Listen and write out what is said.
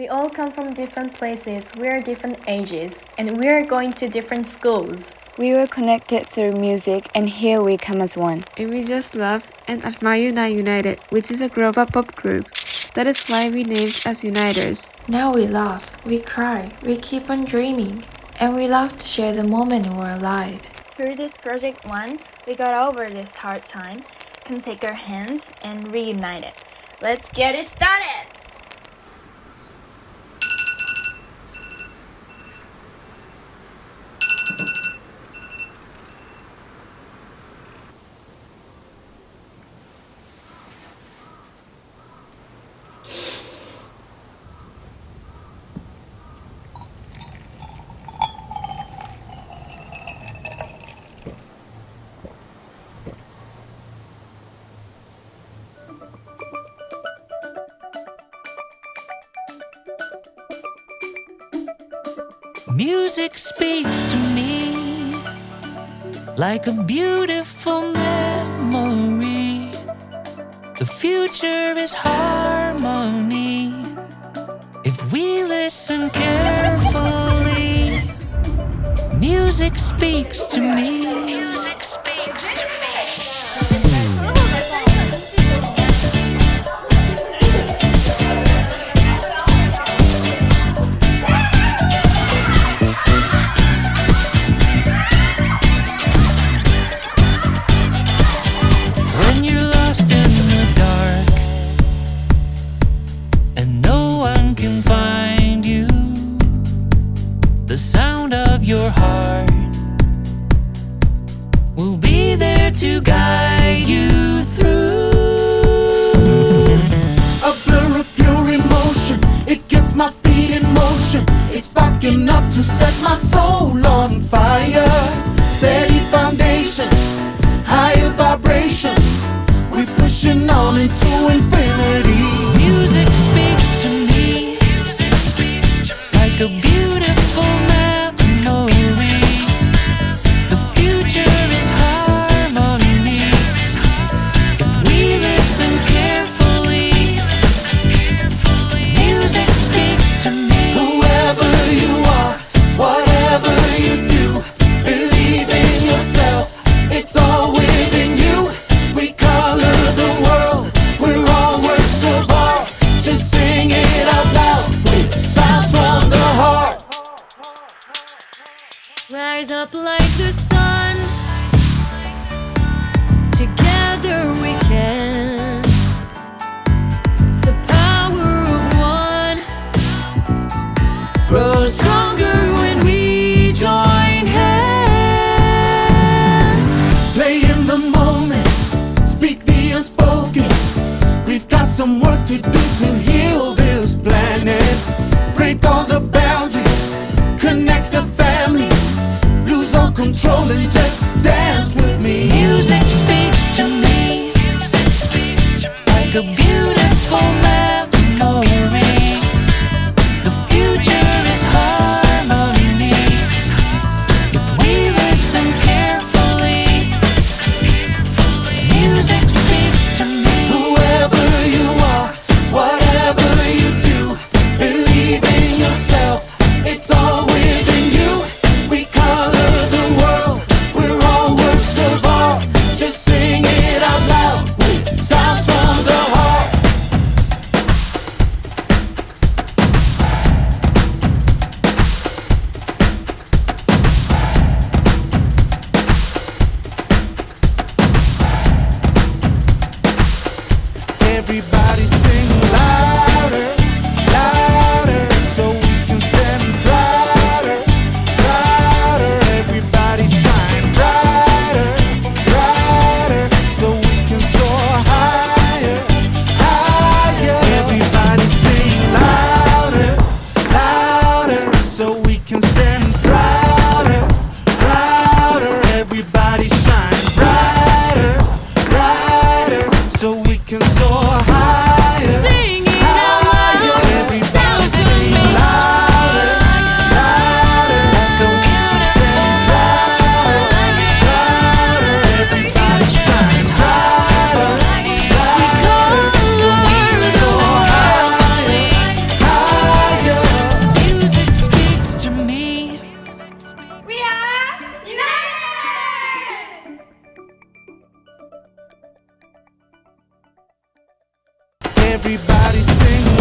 We all come from different places, we're different ages, and we're going to different schools. We were connected through music, and here we come as one. And we just love and admire United, which is a global pop group. That is why we named as Uniters. Now we laugh, we cry, we keep on dreaming, and we love to share the moment we're alive. Through this Project 1, we got over this hard time, can take our hands and reunite it. Let's get it started! Music speaks to me like a beautiful memory. The future is harmony if we listen carefully. Music speaks to me. Music speaks to me. The sound of your heart will be there to guide you through. A blur of pure emotion, it gets my feet in motion. It's sparking up to set my soul on fire. Steady foundations, higher vibrations. We're pushing on into infinity. Music speaks to me like a beautiful memory. The future is harmony if we listen carefully. Music speaks to me. Whoever you are, whatever you do, believe in yourself, it's all within you. We color the world, we're all works of art. Just sing it out loud with sounds from the heart. Rise up like the sun. Together we can. The power of one grows stronger when we join hands. Play in the moments, speak the unspoken. We've got some work to do to heal this planet. Break all the boundaries, connect the families, lose all control and Everybody sing